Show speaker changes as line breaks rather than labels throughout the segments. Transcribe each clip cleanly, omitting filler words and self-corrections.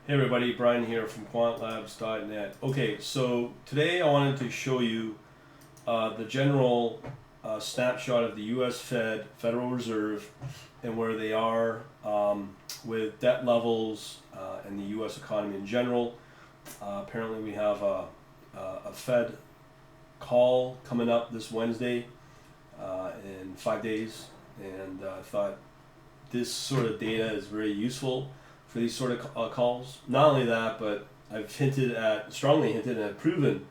Hey everybody, Brian here from quantlabs.net. Okay, so today I wanted to show you the general snapshot of the U.S. Federal Reserve, and where they are with debt levels and the U.S. economy in general. Apparently we have a Fed call coming up this Wednesday in 5 days, and I thought this sort of data is very useful for these sort of calls. Not only that, but I've strongly hinted and have proven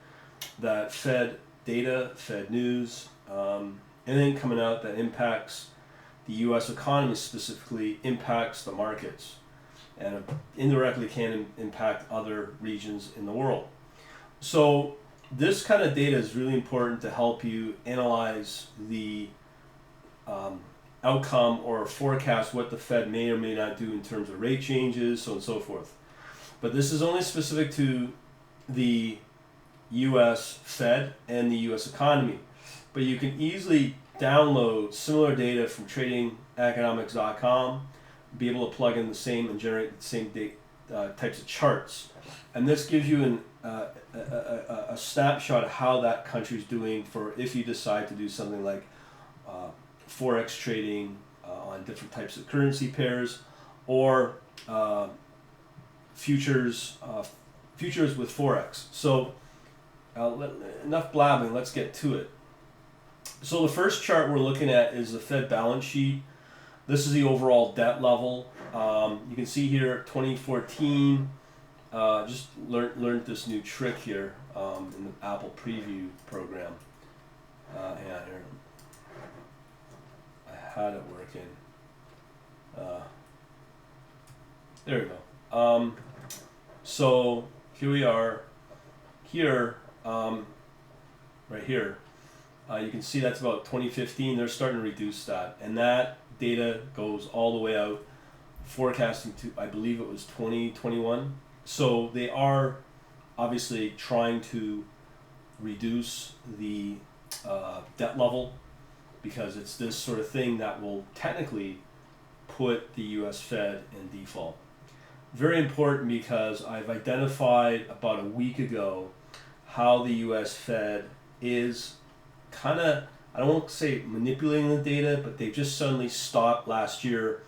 that Fed data, Fed news, anything coming out that impacts the U.S. economy specifically impacts the markets, and indirectly can impact other regions in the world. So this kind of data is really important to help you analyze the outcome or forecast what the Fed may or may not do in terms of rate changes, so on and so forth. But this is only specific to the U.S. Fed and the U.S. economy. But you can easily download similar data from tradingeconomics.com, be able to plug in the same and generate the same types of charts. And this gives you a snapshot of how that country's doing for if you decide to do something like Forex trading on different types of currency pairs, or futures with Forex. So enough blabbing, let's get to it. So the first chart we're looking at is the Fed balance sheet. This is the overall debt level. You can see here 2014, just learned this new trick here in the Apple preview program. Hang on here. I had it working. There we go. So here we are. Here, right here, you can see that's about 2015. They're starting to reduce that, and that data goes all the way out, forecasting to, I believe it was 2021. So they are obviously trying to reduce the debt level, because it's this sort of thing that will technically put the U.S. Fed in default. Very important, because I've identified about a week ago how the U.S. Fed is kind of, I don't want to say manipulating the data, but they've just suddenly stopped last year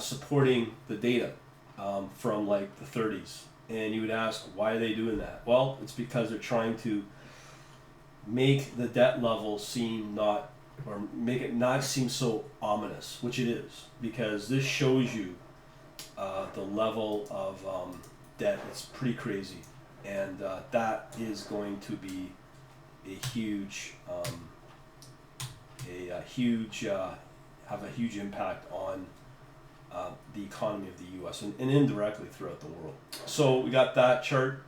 supporting the data from like the 30s. And you would ask, why are they doing that? Well, it's because they're trying to make the debt level seem not, or make it not seem so ominous, which it is, because this shows you the level of debt. It's pretty crazy, and that is going to be a huge, have a huge impact on the economy of the U.S. and indirectly throughout the world. So we got that chart.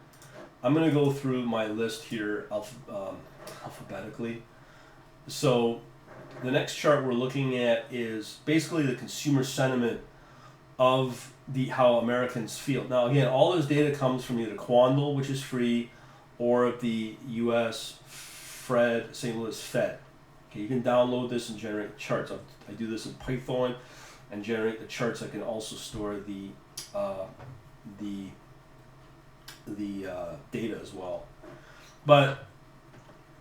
I'm going to go through my list here alphabetically. So the next chart we're looking at is basically the consumer sentiment of how Americans feel. Now again, all this data comes from either Quandl, which is free, or the U.S. St. Louis Fed. Okay, you can download this and generate charts. I do this in Python and generate the charts. I can also store the data as well. But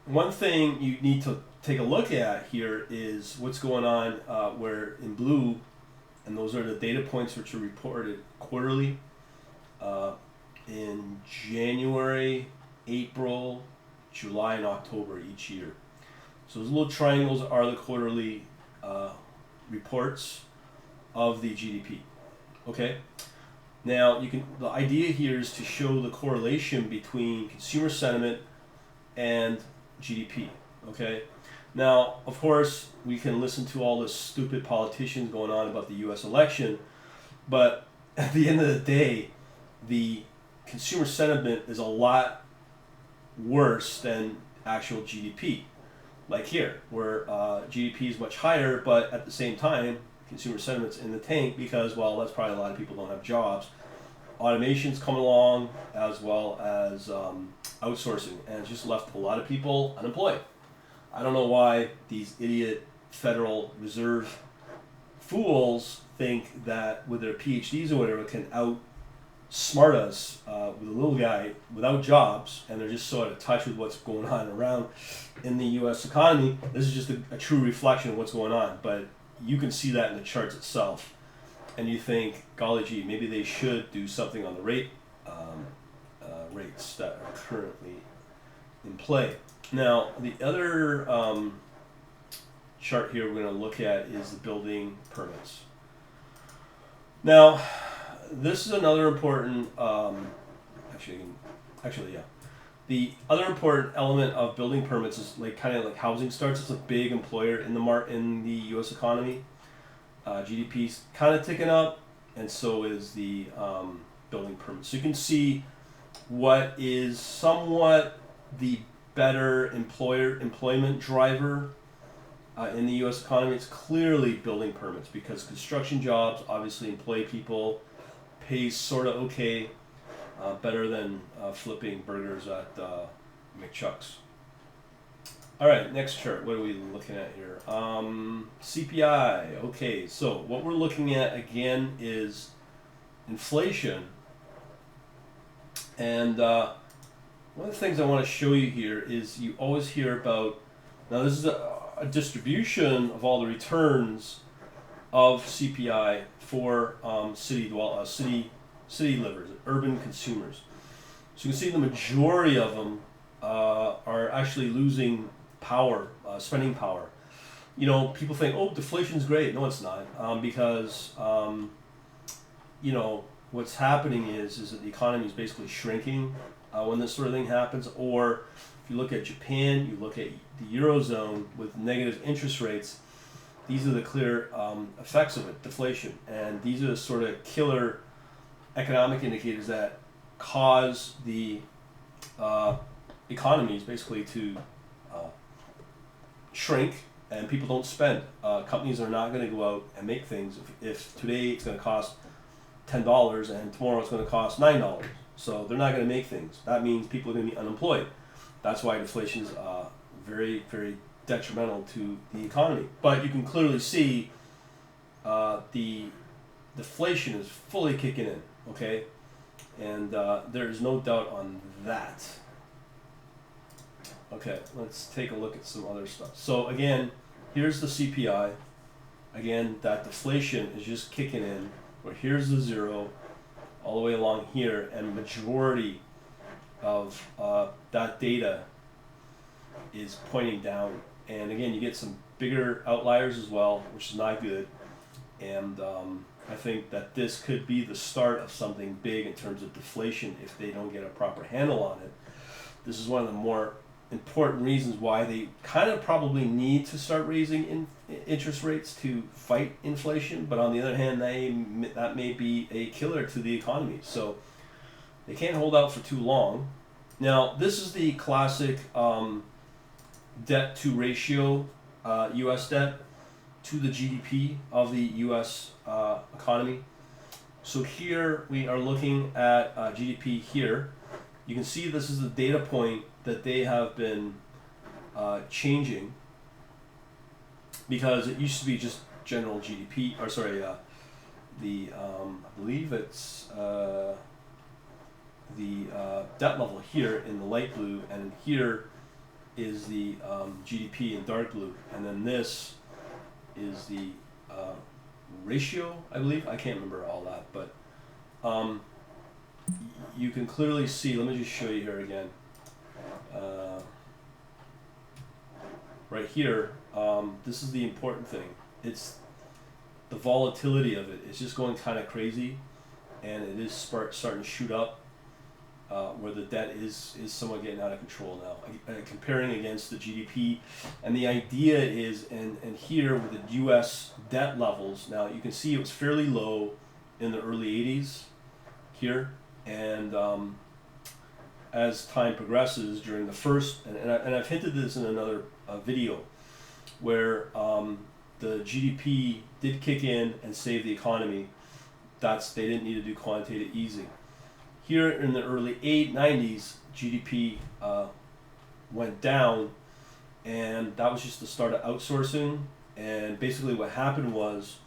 one thing you need to take a look at here is what's going on where in blue, and those are the data points which are reported quarterly in January, April, July, and October each year. So those little triangles are the quarterly reports of the GDP. Okay. Now the idea here is to show the correlation between consumer sentiment and GDP. Okay. Now, of course, we can listen to all this stupid politicians going on about the U.S. election, but at the end of the day, the consumer sentiment is a lot worse than actual GDP. Like here, where GDP is much higher, but at the same time, consumer sentiment's in the tank because, well, that's probably a lot of people don't have jobs. Automation's coming along, as well as outsourcing, and it's just left a lot of people unemployed. I don't know why these idiot Federal Reserve fools think that with their PhDs or whatever can smartass with a little guy without jobs, and they're just so out of touch with what's going on around in the U.S. economy. This is just a true reflection of what's going on, but you can see that in the charts itself, and you think, golly gee, maybe they should do something on the rates that are currently in play. Now, the other chart here we're going to look at is the building permits. Now, this is another important, the other important element of building permits is kind of like housing starts. It's a big employer in the U.S. economy. GDP's kind of ticking up, and so is the building permits. So you can see what is somewhat the better employment driver in the U.S. economy. It's clearly building permits, because construction jobs obviously employ people, pays sort of okay, better than flipping burgers at McChuck's. All right, next chart. What are we looking at here? CPI. Okay, so what we're looking at again is inflation. And one of the things I want to show you here is you always hear about, now this is a distribution of all the returns of CPI for city livers, urban consumers. So you can see the majority of them are actually losing power, spending power. You know, people think, oh, deflation's great. No, it's not, because what's happening is that the economy is basically shrinking when this sort of thing happens. Or if you look at Japan, you look at the Eurozone with negative interest rates, these are the clear effects of it, deflation. And these are the sort of killer economic indicators that cause the economies basically to shrink, and people don't spend. Companies are not going to go out and make things if today it's going to cost $10 and tomorrow it's going to cost $9. So they're not going to make things. That means people are going to be unemployed. That's why deflation is very, very detrimental to the economy. But you can clearly see the deflation is fully kicking in, okay? And there's no doubt on that. Okay, let's take a look at some other stuff. So again, here's the CPI. Again, that deflation is just kicking in, where here's the zero all the way along here, and majority of that data is pointing down. And again, you get some bigger outliers as well, which is not good. And I think that this could be the start of something big in terms of deflation if they don't get a proper handle on it. This is one of the more important reasons why they kind of probably need to start raising interest rates to fight inflation. But on the other hand, that may be a killer to the economy. So they can't hold out for too long. Now, this is the classic debt to ratio, U.S. debt to the GDP of the U.S. Economy. So here we are looking at GDP here. You can see this is the data point that they have been changing, because it used to be just general GDP, or sorry, I believe it's the debt level here in the light blue, and here is the GDP in dark blue, and then this is the ratio, I believe. I can't remember all that, but you can clearly see, let me just show you here again. Right here, this is the important thing. It's the volatility of it. It's just going kind of crazy, and it is starting to shoot up, where the debt is somewhat getting out of control now, comparing against the GDP. And the idea is, and here with the U.S. debt levels, now you can see it was fairly low in the early 80s here, and as time progresses during the first, and I've hinted this in another video, where the GDP did kick in and save the economy. They didn't need to do quantitative easing. Here in the early 90s, GDP went down, and that was just the start of outsourcing. And basically what happened was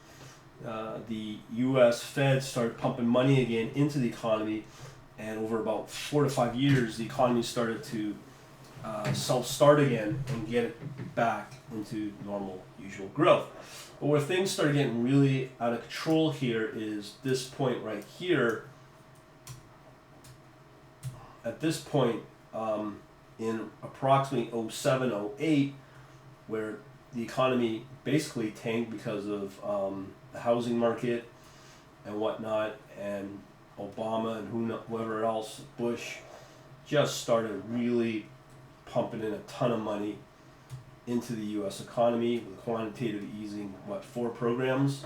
the U.S. Fed started pumping money again into the economy, and over about 4 to 5 years, the economy started to self-start again and get it back into normal, usual growth. But where things started getting really out of control here is this point right here. At this point, in approximately 07, 08, where the economy basically tanked because of the housing market and whatnot, and Obama and whoever else, Bush, just started really pumping in a ton of money into the U.S. economy with quantitative easing, 4 programs,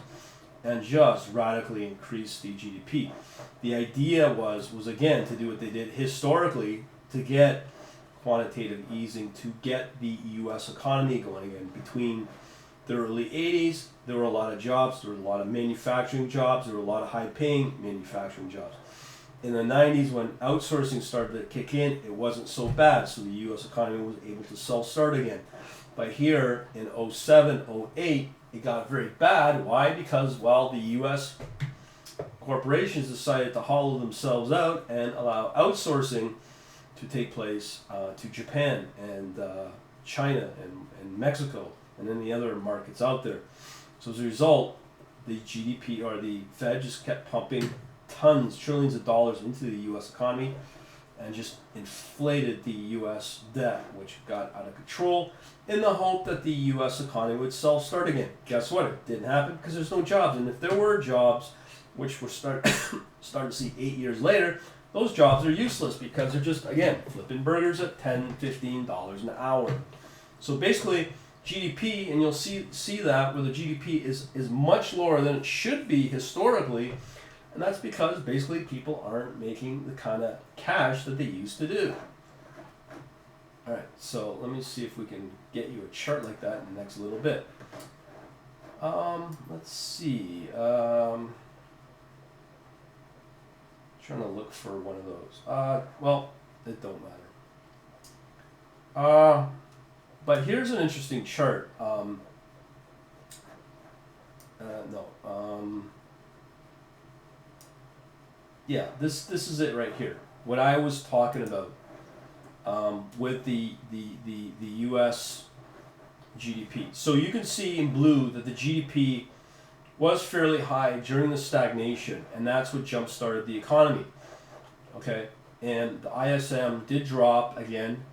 and just radically increased the GDP. The idea was again to do what they did historically, to get quantitative easing, to get the U.S. economy going again. Between the early 80s, there were a lot of jobs, there were a lot of manufacturing jobs, there were a lot of high-paying manufacturing jobs. In the 90s, when outsourcing started to kick in, it wasn't so bad, so the U.S. economy was able to self-start again. But here in 07, 08, it got very bad. Why? Because, the U.S. corporations decided to hollow themselves out and allow outsourcing to take place to Japan and China and Mexico and any other markets out there. So as a result, the GDP, or the Fed, just kept pumping tons, trillions of dollars into the U.S. economy and just inflated the U.S. debt, which got out of control, in the hope that the U.S. economy would self-start again. Guess what? It didn't happen because there's no jobs. And if there were jobs, which we're starting to see 8 years later, those jobs are useless because they're just, again, flipping burgers at $10, $15 an hour. So basically, GDP, and you'll see that where the GDP is much lower than it should be historically, and that's because basically people aren't making the kind of cash that they used to do. Alright, so let me see if we can get you a chart like that in the next little bit. Let's see. Trying to look for one of those. It don't matter. But here's an interesting chart. Yeah, this is it right here. What I was talking about with the U.S. GDP. So you can see in blue that the GDP was fairly high during the stagnation, and that's what jump-started the economy. Okay, and the ISM did drop again,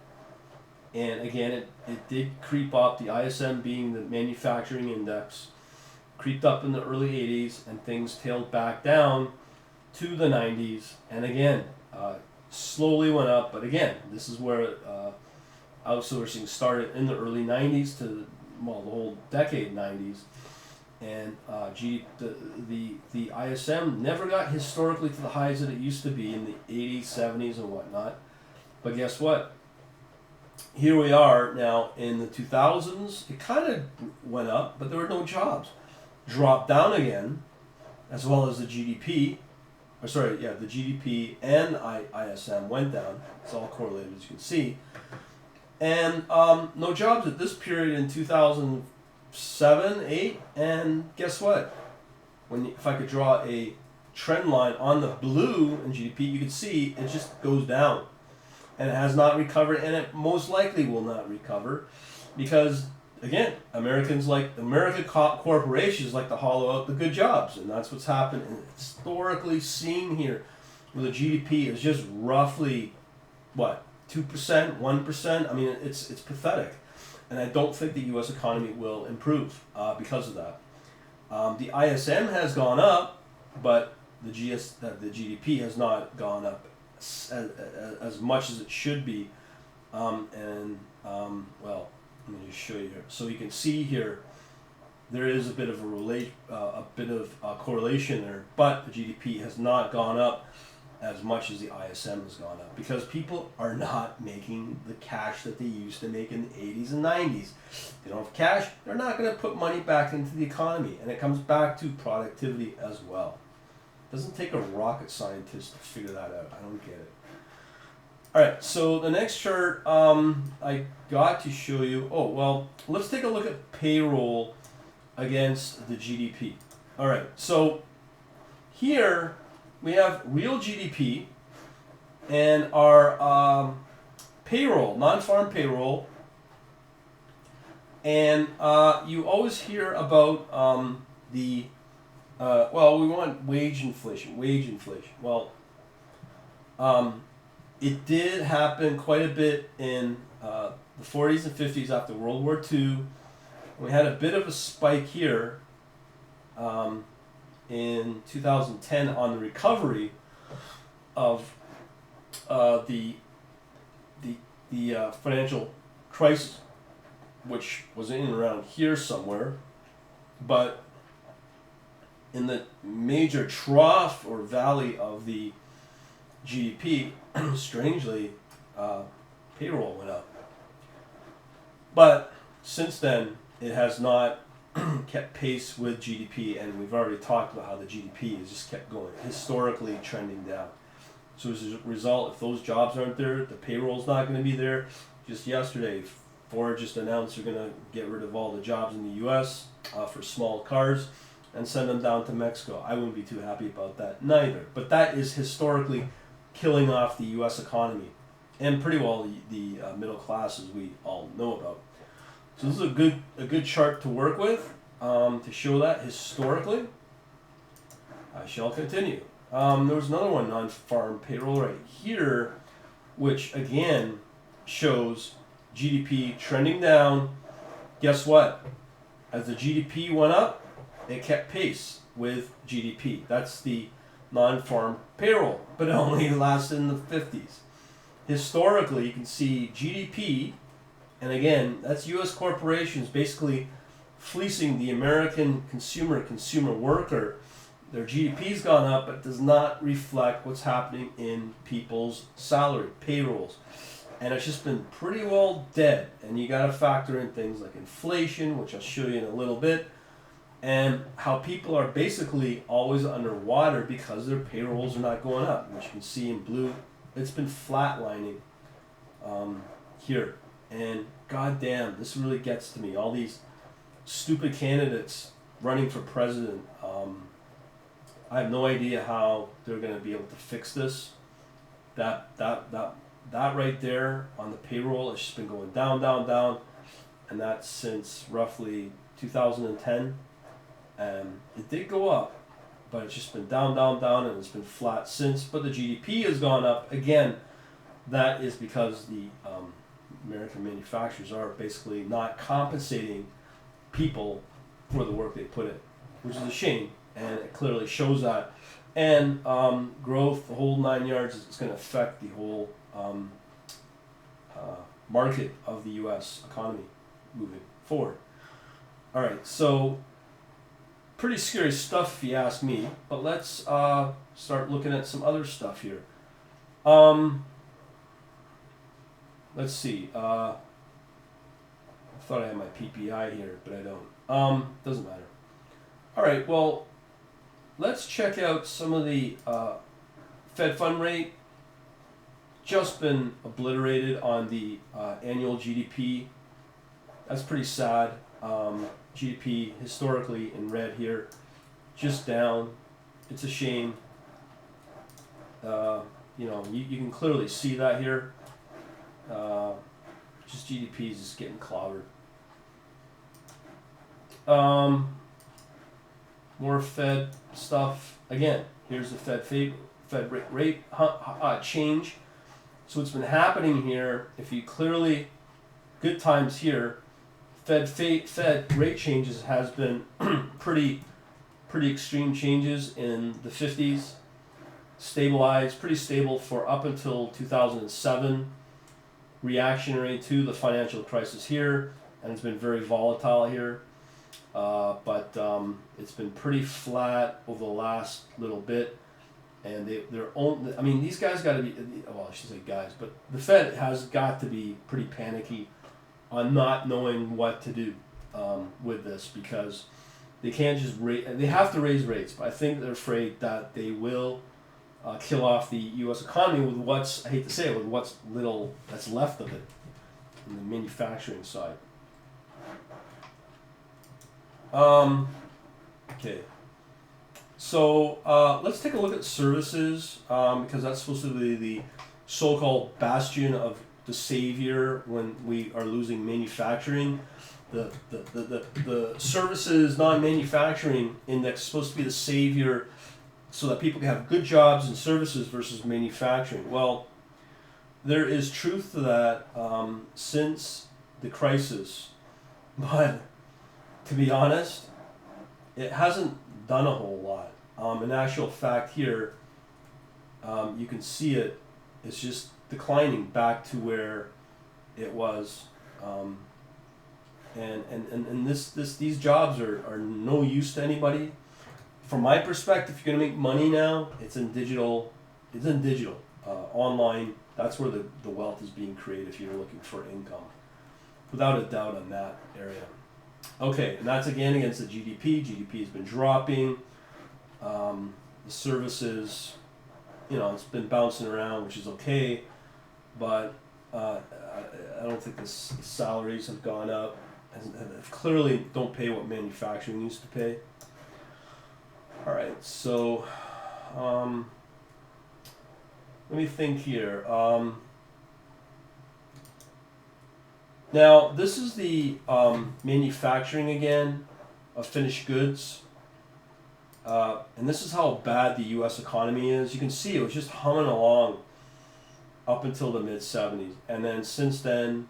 and again it did creep up. The ISM being the manufacturing index, creeped up in the early 80s, and things tailed back down to the 90s, and again slowly went up. But again, this is where outsourcing started in the early 90s to the whole decade 90s. And the ISM never got historically to the highs that it used to be in the 80s, 70s, and whatnot. But guess what? Here we are now in the 2000s. It kind of went up, but there were no jobs. Dropped down again, as well as the GDP. The GDP and ISM went down. It's all correlated, as you can see. And no jobs at this period in 2007, 8, and guess what? If I could draw a trend line on the blue in GDP, you can see it just goes down. And it has not recovered, and it most likely will not recover because, again, American corporations like to hollow out the good jobs, and that's what's happened. And historically seen here, where the GDP is just roughly, 2%, 1%? I mean, it's pathetic. And I don't think the U.S. economy will improve because of that. The ISM has gone up, but the GDP has not gone up as much as it should be. Let me just show you here. So you can see here, there is a bit of a correlation there, but the GDP has not gone up as much as the ISM has gone up because people are not making the cash that they used to make in the 80s and 90s. They don't have cash, they're not going to put money back into the economy, and it comes back to productivity as well. It doesn't take a rocket scientist to figure that out. I don't get it. Alright, so the next chart I got to show you, let's take a look at payroll against the GDP. All right, so here we have real GDP and our payroll, non-farm payroll, and you always hear about well, we want wage inflation. Well, it did happen quite a bit in the 40s and 50s after World War II. We had a bit of a spike here in 2010 on the recovery of the financial crisis, which was in and around here somewhere, but in the major trough or valley of the GDP, strangely, payroll went up. But since then, it has not kept pace with GDP, and we've already talked about how the GDP has just kept going, historically trending down. So as a result, if those jobs aren't there, the payroll's not going to be there. Just yesterday, Ford just announced they're going to get rid of all the jobs in the U.S. For small cars and send them down to Mexico. I wouldn't be too happy about that neither. But that is historically killing off the U.S. economy and pretty well the middle class, as we all know about. So this is a good chart to work with to show that historically. I shall continue. There was another one, non-farm payroll, right here, which again shows GDP trending down. Guess what? As the GDP went up, it kept pace with GDP. That's the non-farm payroll, but it only lasted in the 50s. Historically, you can see GDP, and again, that's U.S. corporations basically fleecing the American consumer worker. Their GDP's gone up, but does not reflect what's happening in people's salary, payrolls. And it's just been pretty well dead. And you got to factor in things like inflation, which I'll show you in a little bit, and how people are basically always underwater because their payrolls are not going up, which you can see in blue. It's been flatlining here. And goddamn, this really gets to me. All these stupid candidates running for president. I have no idea how they're going to be able to fix this. That right there on the payroll has just been going down, and that's since roughly 2010. It did go up, but it's just been down, and it's been flat since. But the GDP has gone up again. That is because the American manufacturers are basically not compensating people for the work they put in, which is a shame, and it clearly shows that. And growth, the whole 9 yards, is going to affect the whole market of the U.S. economy moving forward. All right, so pretty scary stuff if you ask me, but let's start looking at some other stuff here. Let's see. I thought I had my PPI here, but I don't. Doesn't matter. All right, well, let's check out some of the Fed fund rate. Just been obliterated on the annual GDP. That's pretty sad. GDP historically in red here, just down. It's a shame. You can clearly see that here. Just GDP is just getting clobbered. More Fed stuff. Again, here's the Fed rate change. So what's been happening here, if you clearly, good times here, Fed rate changes has been pretty extreme changes in the 50s, stabilized, pretty stable for up until 2007, reactionary to the financial crisis here, and it's been very volatile here, but it's been pretty flat over the last little bit, and these guys got to be, well, I should say guys, but the Fed has got to be pretty panicky on not knowing what to do with this, because they can't just they have to raise rates, but I think they're afraid that they will kill off the U.S. economy with what's, I hate to say it, with what's little that's left of it in the manufacturing side. Okay, So let's take a look at services because that's supposed to be the so-called bastion of the savior when we are losing manufacturing. The services non-manufacturing index is supposed to be the savior so that people can have good jobs and services versus manufacturing. Well, there is truth to that since the crisis, but to be honest, it hasn't done a whole lot. In actual fact here, you can see it, it's just declining back to where it was. And these jobs are no use to anybody. From my perspective, if you're gonna make money now, it's in digital, online. That's where the wealth is being created if you're looking for income. Without a doubt on that area. Okay, and that's again against the GDP. GDP has been dropping. The services, it's been bouncing around, which is okay, but I don't think the salaries have gone up. And clearly don't pay what manufacturing used to pay. All right, so let me think here. Now, this is the manufacturing again of finished goods. And this is how bad the U.S. economy is. You can see it was just humming along up until the mid-70s. And then since then,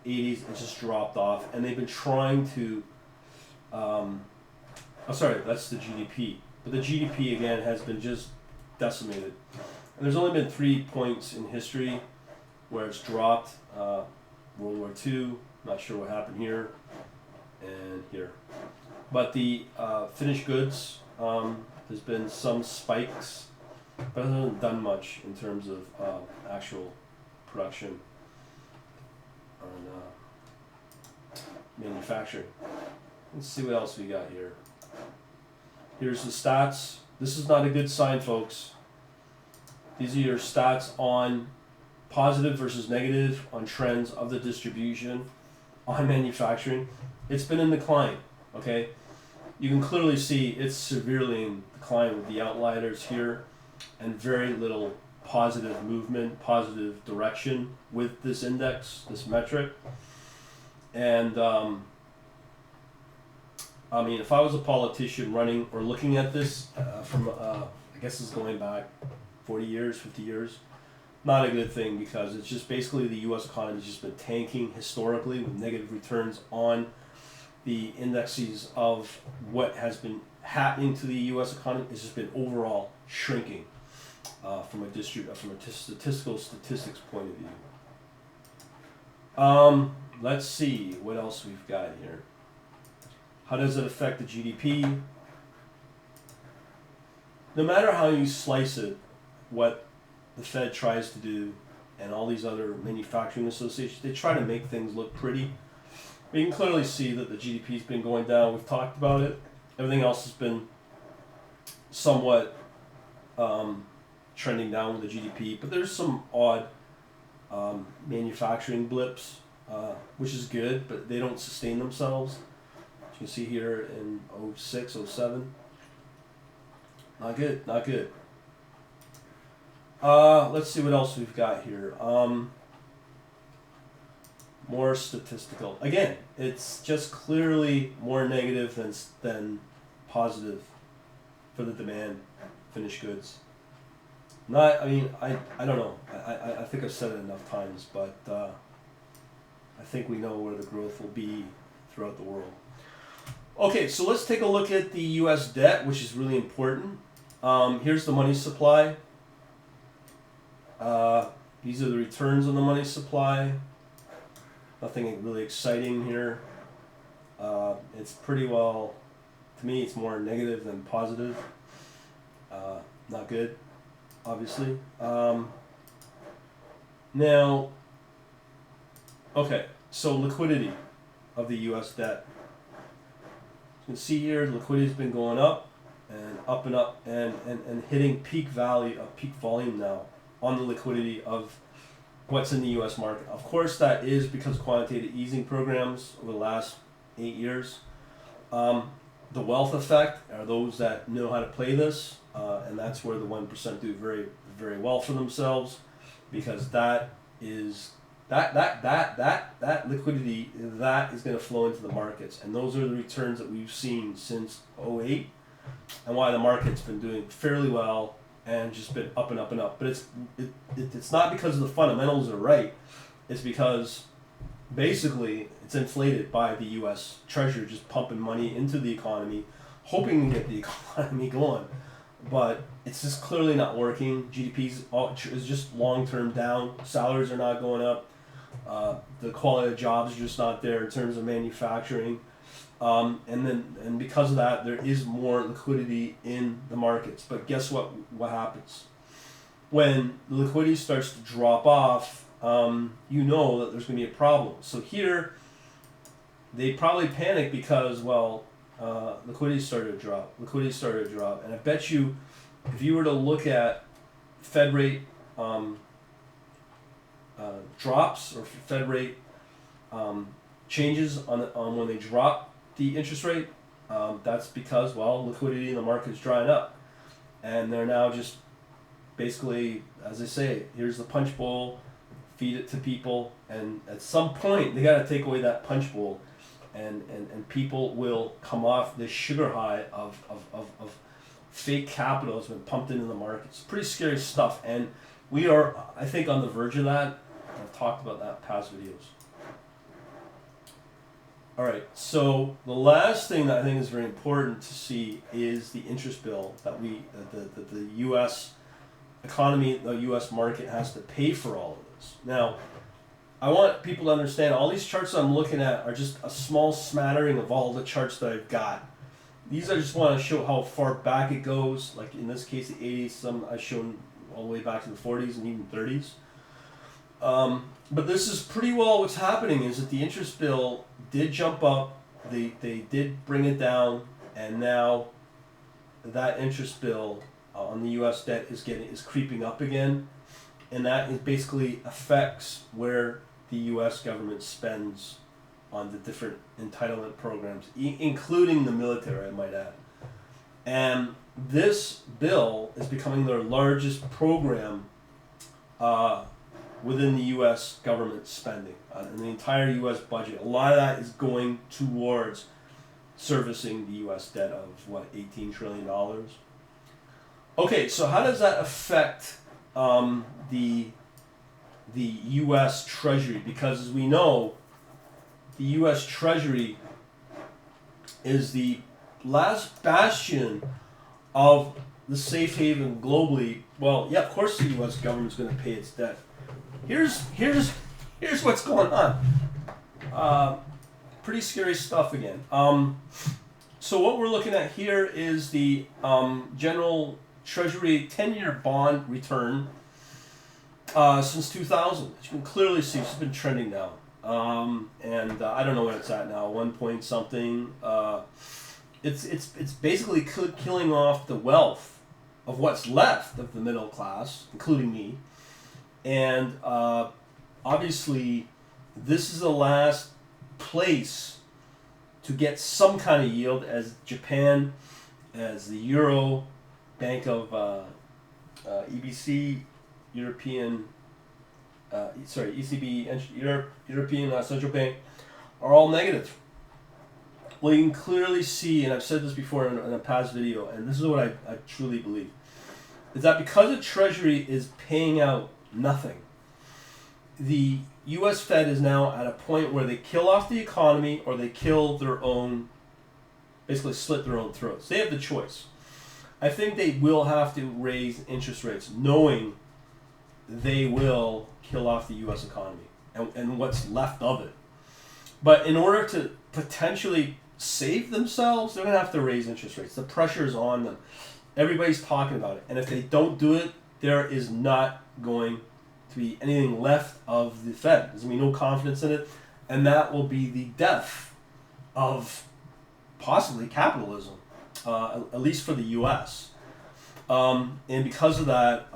80s, it just dropped off. And they've been trying to... that's the GDP. But the GDP, again, has been just decimated. And there's only been 3 points in history where it's dropped. World War II, not sure what happened here, and here. But the finished goods, there's been some spikes, but it hasn't done much in terms of actual production on manufacturing. Let's see what else we got here. Here's the stats. This is not a good sign, folks. These are your stats on positive versus negative on trends of the distribution on manufacturing. It's been in decline, okay? You can clearly see it's severely in decline with the outliers here and very little positive movement, positive direction with this index, this metric. And if I was a politician running or looking at this from, I guess it's going back 40 years, 50 years, not a good thing because it's just basically the U.S. economy has just been tanking historically with negative returns on the indexes of what has been happening to the U.S. economy. It's just been overall shrinking from a statistical statistics point of view. Let's see what else we've got here. How does it affect the GDP? No matter how you slice it, what the Fed tries to do and all these other manufacturing associations, they try to make things look pretty. But you can clearly see that the GDP's been going down. We've talked about it. Everything else has been somewhat trending down with the GDP, but there's some odd manufacturing blips, which is good, but they don't sustain themselves. As you can see here in 06, 07. Not good, not good. Let's see what else we've got here. More statistical. Again, it's just clearly more negative than positive for the demand finished goods. I don't know. I think I've said it enough times, but I think we know where the growth will be throughout the world. Okay, so let's take a look at the U.S. debt, which is really important. Here's the money supply. These are the returns on the money supply. Nothing really exciting here. It's pretty well, to me, it's more negative than positive. Not good, obviously. Now, okay, so liquidity of the U.S. debt. You can see here, liquidity's been going up and up and up and hitting peak volume now on the liquidity of what's in the U.S. market. Of course, that is because quantitative easing programs over the last 8 years. The wealth effect are those that know how to play this, and that's where the 1% do very, very well for themselves, because that is that liquidity that is going to flow into the markets, and those are the returns that we've seen since '08, and why the market's been doing fairly well and just been up and up and up. But it's not because the fundamentals are right. It's because basically it's inflated by the U.S. Treasury just pumping money into the economy, hoping to get the economy going. But it's just clearly not working. GDP is just long-term down. Salaries are not going up. The quality of jobs are just not there in terms of manufacturing. And because of that, there is more liquidity in the markets. But guess what happens? When the liquidity starts to drop off, you know that there's going to be a problem. So here, they probably panic because, liquidity started to drop. And I bet you, if you were to look at Fed rate drops or Fed rate changes on when they drop the interest rate, that's because, liquidity in the market is drying up. And they're now just basically, as I say, here's the punch bowl, feed it to people, and at some point they got to take away that punch bowl, and people will come off this sugar high of fake capital that's been pumped into the markets. Pretty scary stuff, and we are, I think, on the verge of that. I've talked about that in past videos. All right, so the last thing that I think is very important to see is the interest bill that the U.S. economy, the U.S. market has to pay for all of this. Now, I want people to understand all these charts I'm looking at are just a small smattering of all the charts that I've got. These I just want to show how far back it goes. Like in this case, the 80s, some I've shown all the way back to the 40s and even 30s. But this is pretty well what's happening is that the interest bill did jump up, they did bring it down, and now that interest bill on the U.S. debt is creeping up again, and that basically affects where the U.S. government spends on the different entitlement programs, including the military, I might add. And this bill is becoming their largest program within the U.S. government spending. In the entire U.S. budget, a lot of that is going towards servicing the U.S. debt of, $18 trillion? Okay, so how does that affect the U.S. Treasury? Because as we know, the U.S. Treasury is the last bastion of the safe haven globally. Well, yeah, of course the U.S. government's going to pay its debt. Here's what's going on. Pretty scary stuff again. So what we're looking at here is the General Treasury 10-year bond return since 2000. As you can clearly see, it's been trending down. And I don't know what it's at now, 1 point something. It's basically killing off the wealth of what's left of the middle class, including me. And obviously, this is the last place to get some kind of yield, as Japan, as the Euro, Bank of EBC, European, ECB, European Central Bank, are all negative. Well, you can clearly see, and I've said this before in a past video, and this is what I truly believe, is that because the Treasury is paying out nothing, the U.S. Fed is now at a point where they kill off the economy or they kill their own, basically slit their own throats. They have the choice. I think they will have to raise interest rates, knowing they will kill off the U.S. economy and what's left of it. But in order to potentially save themselves, they're going to have to raise interest rates. The pressure is on them. Everybody's talking about it. And if they don't do it, there is not going to be anything left of the Fed. There's going to be no confidence in it. And that will be the death of possibly capitalism, at least for the U.S. And because of that,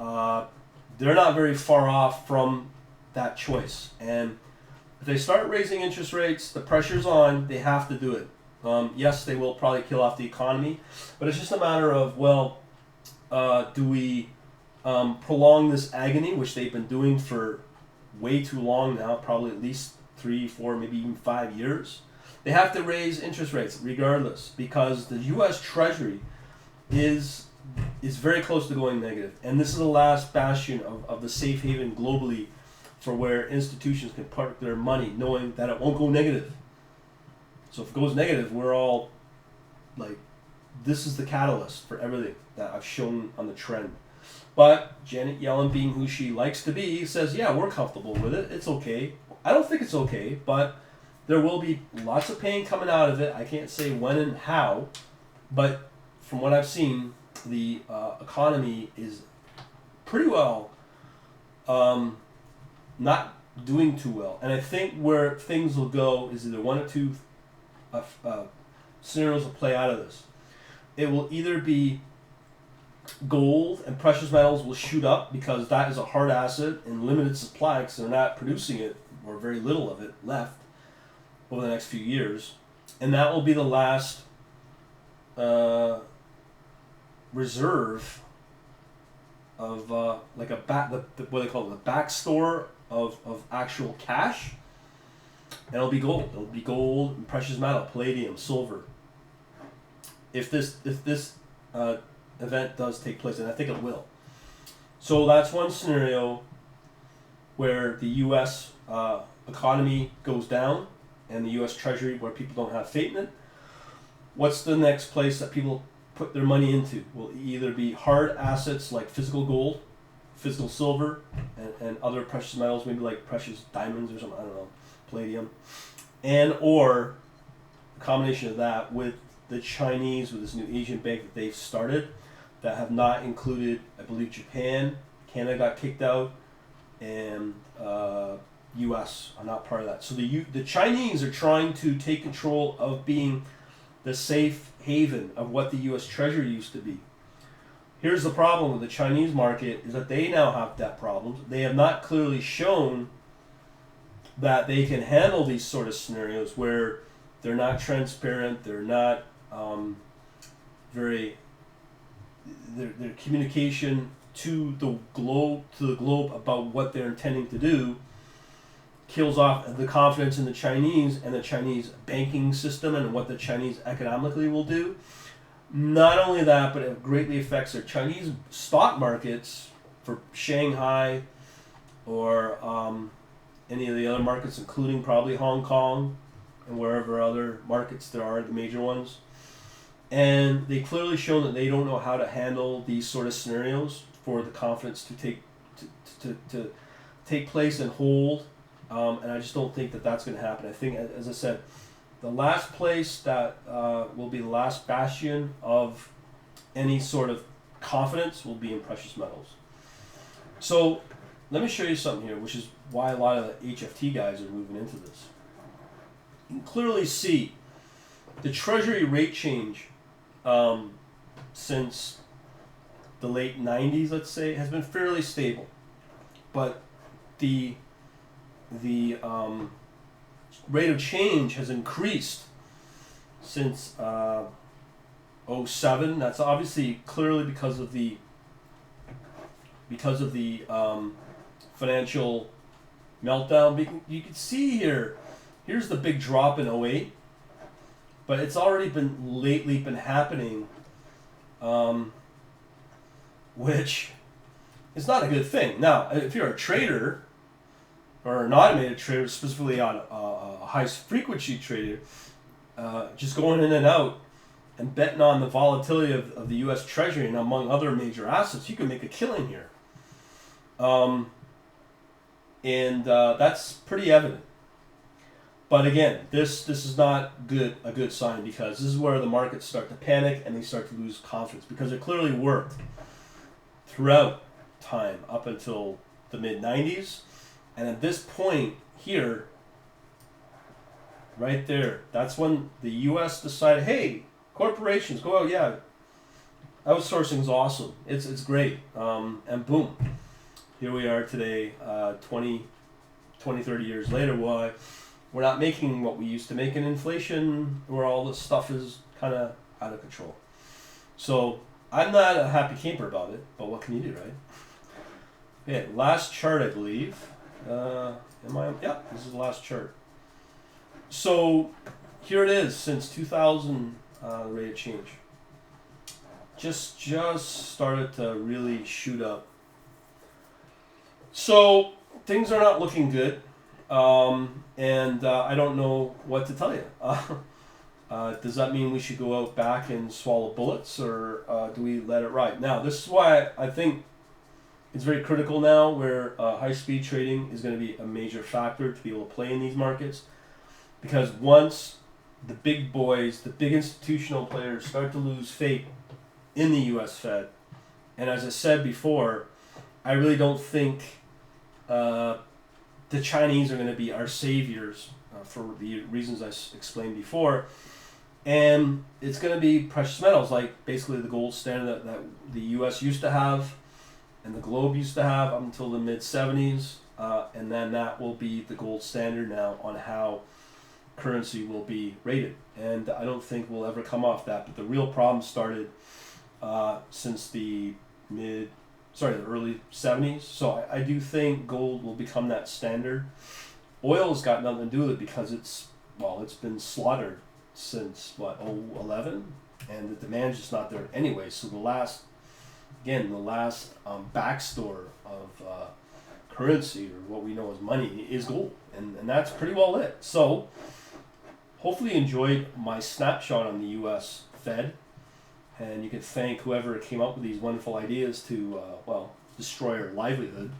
they're not very far off from that choice. And if they start raising interest rates, the pressure's on, they have to do it. Yes, they will probably kill off the economy, but it's just a matter of, well, do we prolong this agony, which they've been doing for way too long now, probably at least 3, 4, maybe even 5 years. They have to raise interest rates regardless, because the U.S. Treasury is very close to going negative, and this is the last bastion of the safe haven globally for where institutions can park their money knowing that it won't go negative. So if it goes negative, we're all like, this is the catalyst for everything that I've shown on the trend. But Janet Yellen, being who she likes to be, says, yeah, we're comfortable with it. It's okay. I don't think it's okay, but there will be lots of pain coming out of it. I can't say when and how, but from what I've seen, the economy is pretty well not doing too well. And I think where things will go is either one or two scenarios will play out of this. It will either be gold and precious metals will shoot up because that is a hard asset in limited supply because they're not producing it or very little of it left over the next few years. And that will be the last reserve of like a what they call it, the back store of actual cash. And it'll be gold. It'll be gold and precious metal, palladium, silver. If this event does take place, and I think it will. So that's one scenario where the U.S. Economy goes down and the U.S. Treasury, where people don't have faith in it. What's the next place that people put their money into? Will either be hard assets like physical gold, physical silver, and other precious metals, maybe like precious diamonds or something, I don't know, palladium, and or a combination of that with the Chinese, with this new Asian bank that they've started that have not included, I believe, Japan. Canada got kicked out, and U.S. are not part of that. So the Chinese are trying to take control of being the safe haven of what the U.S. Treasury used to be. Here's the problem with the Chinese market is that they now have debt problems. They have not clearly shown that they can handle these sort of scenarios where they're not transparent, they're not their communication to the globe about what they're intending to do kills off the confidence in the Chinese and the Chinese banking system and what the Chinese economically will do. Not only that, but it greatly affects their Chinese stock markets for Shanghai or any of the other markets, including probably Hong Kong and wherever other markets there are, the major ones. And they clearly shown that they don't know how to handle these sort of scenarios for the confidence to take place and hold. And I just don't think that that's going to happen. I think, as I said, the last place that will be the last bastion of any sort of confidence will be in precious metals. So let me show you something here, which is why a lot of the HFT guys are moving into this. You can clearly see the Treasury rate change since the late 90s, let's say, has been fairly stable. But the rate of change has increased since 07. That's obviously clearly because of the financial meltdown. You can see here, here's the big drop in 08, but it's already been happening, which is not a good thing. Now, if you're a trader, or an automated trader, specifically on a high frequency trader, just going in and out and betting on the volatility of the U.S. Treasury and among other major assets, you can make a killing here. And that's pretty evident. But again, this is not a good sign, because this is where the markets start to panic and they start to lose confidence, because it clearly worked throughout time up until the mid-90s. And at this point here, right there, that's when the U.S. decided, hey, corporations, go out, yeah, outsourcing is awesome. It's great. And boom, here we are today, 20, 30 years later. Why? we're not making what we used to make in inflation, where all this stuff is kind of out of control. So I'm not a happy camper about it, but what can you do, right? Okay, last chart, I believe. Yeah, this is the last chart. So here it is since 2000, the rate of change. Just started to really shoot up. So things are not looking good, and I don't know what to tell you. Does that mean we should go out back and swallow bullets, or do we let it ride? Now, this is why I think it's very critical now, where high-speed trading is going to be a major factor to be able to play in these markets, because once the big boys, the big institutional players start to lose faith in the U.S. Fed, and as I said before, I really don't think the Chinese are going to be our saviors for the reasons I explained before. And it's going to be precious metals, like basically the gold standard that the U.S. used to have and the globe used to have up until the mid-70s. And then that will be the gold standard now on how currency will be rated. And I don't think we'll ever come off that. But the real problem started since the early 70s. So I do think gold will become that standard. Oil's got nothing to do with it because it's been slaughtered since 2011, and the demand's just not there anyway. So the last backstore of currency, or what we know as money, is gold, and that's pretty well lit. So hopefully you enjoyed my snapshot on the U.S. Fed, and you can thank whoever came up with these wonderful ideas to destroy our livelihood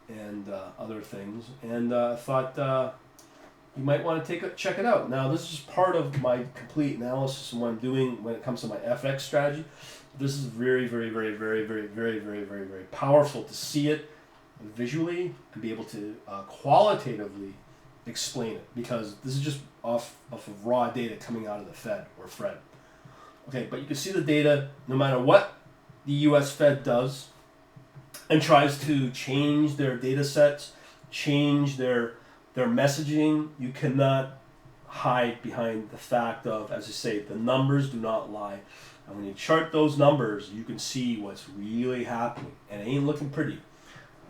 and other things. And I thought you might want to check it out. Now, this is part of my complete analysis of what I'm doing when it comes to my FX strategy. This is very, very, very, very, very, very, very, very, very powerful to see it visually and be able to qualitatively explain it, because this is just off of raw data coming out of the Fed or Fred. Okay, but you can see the data no matter what the U.S. Fed does and tries to change their data sets, change their messaging. You cannot hide behind the fact of, as I say, the numbers do not lie. And when you chart those numbers, you can see what's really happening. And it ain't looking pretty.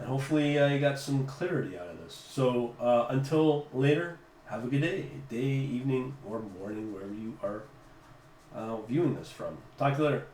And hopefully you got some clarity out of this. So until later, have a good day, evening, or morning, wherever you are viewing this from. Talk to you later.